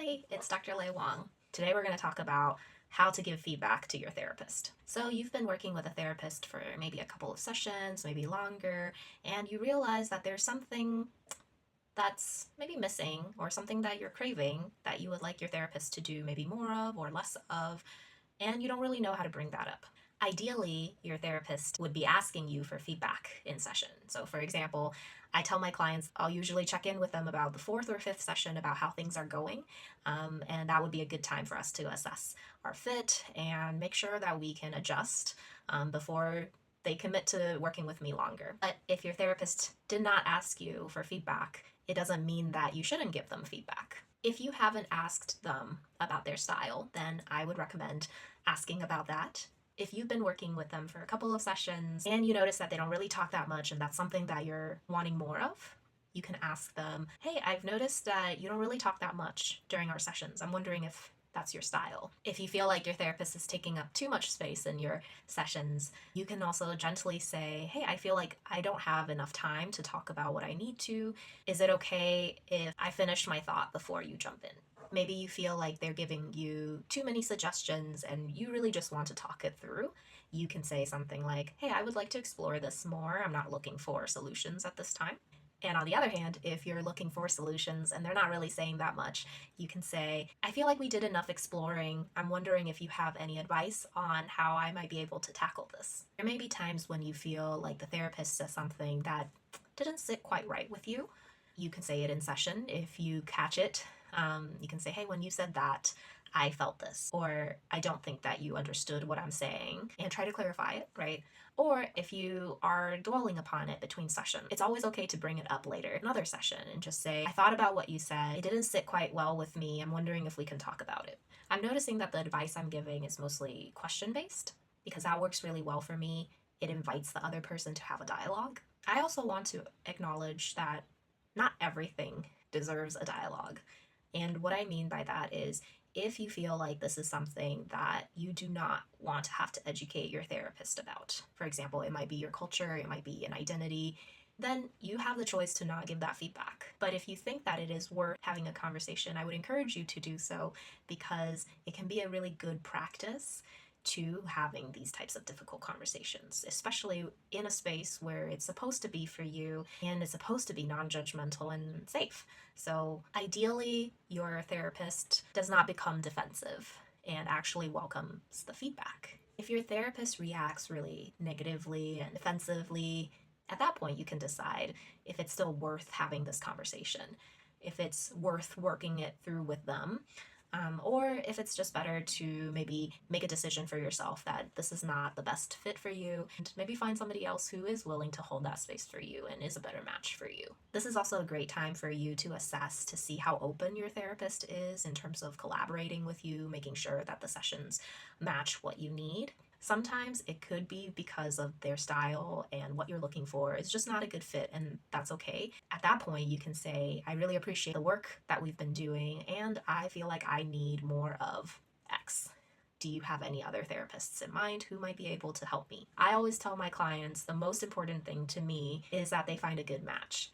Hey, it's Dr. Lei Wang. Today we're going to talk about how to give feedback to your therapist. So, you've been working with a therapist for maybe a couple of sessions, maybe longer, and you realize that there's something that's maybe missing or something that you're craving that you would like your therapist to do maybe more of or less of, and you don't really know how to bring that up. Ideally, your therapist would be asking you for feedback in session. So, for example, I tell my clients I'll usually check in with them about the fourth or fifth session about how things are going. And that would be a good time for us to assess our fit and make sure that we can adjust before they commit to working with me longer. But if your therapist did not ask you for feedback, it doesn't mean that you shouldn't give them feedback. If you haven't asked them about their style, then I would recommend asking about that. If you've been working with them for a couple of sessions and you notice that they don't really talk that much and that's something that you're wanting more of, you can ask them, hey, I've noticed that you don't really talk that much during our sessions. I'm wondering if that's your style. If you feel like your therapist is taking up too much space in your sessions, you can also gently say, hey, I feel like I don't have enough time to talk about what I need to. Is it okay if I finish my thought before you jump in? Maybe you feel like they're giving you too many suggestions and you really just want to talk it through. You can say something like, hey, I would like to explore this more. I'm not looking for solutions at this time. And on the other hand, if you're looking for solutions and they're not really saying that much, you can say, I feel like we did enough exploring. I'm wondering if you have any advice on how I might be able to tackle this. There may be times when you feel like the therapist says something that didn't sit quite right with you. You can say it in session if you catch it. You can say, hey, when you said that, I felt this, or I don't think that you understood what I'm saying, and try to clarify it, right? Or if you are dwelling upon it between sessions, it's always okay to bring it up later, another session, and just say, I thought about what you said. It didn't sit quite well with me. I'm wondering if we can talk about it. I'm noticing that the advice I'm giving is mostly question based because that works really well for me. It invites the other person to have a dialogue. I also want to acknowledge that not everything deserves a dialogue. And what I mean by that is if you feel like this is something that you do not want to have to educate your therapist about, for example, it might be your culture, it might be an identity, then you have the choice to not give that feedback. But if you think that it is worth having a conversation, I would encourage you to do so because it can be a really good practice to having these types of difficult conversations, especially in a space where it's supposed to be for you and it's supposed to be non-judgmental and safe. So ideally, your therapist does not become defensive and actually welcomes the feedback. If your therapist reacts really negatively and defensively, at that point you can decide if it's still worth having this conversation, if it's worth working it through with them, or if it's just better to maybe make a decision for yourself that this is not the best fit for you and maybe find somebody else who is willing to hold that space for you and is a better match for you. This is also a great time for you to assess to see how open your therapist is in terms of collaborating with you, making sure that the sessions match what you need. Sometimes it could be because of their style and what you're looking for is just not a good fit, and that's okay. At that point, you can say, I really appreciate the work that we've been doing, and I feel like I need more of X. Do you have any other therapists in mind who might be able to help me? I always tell my clients the most important thing to me is that they find a good match.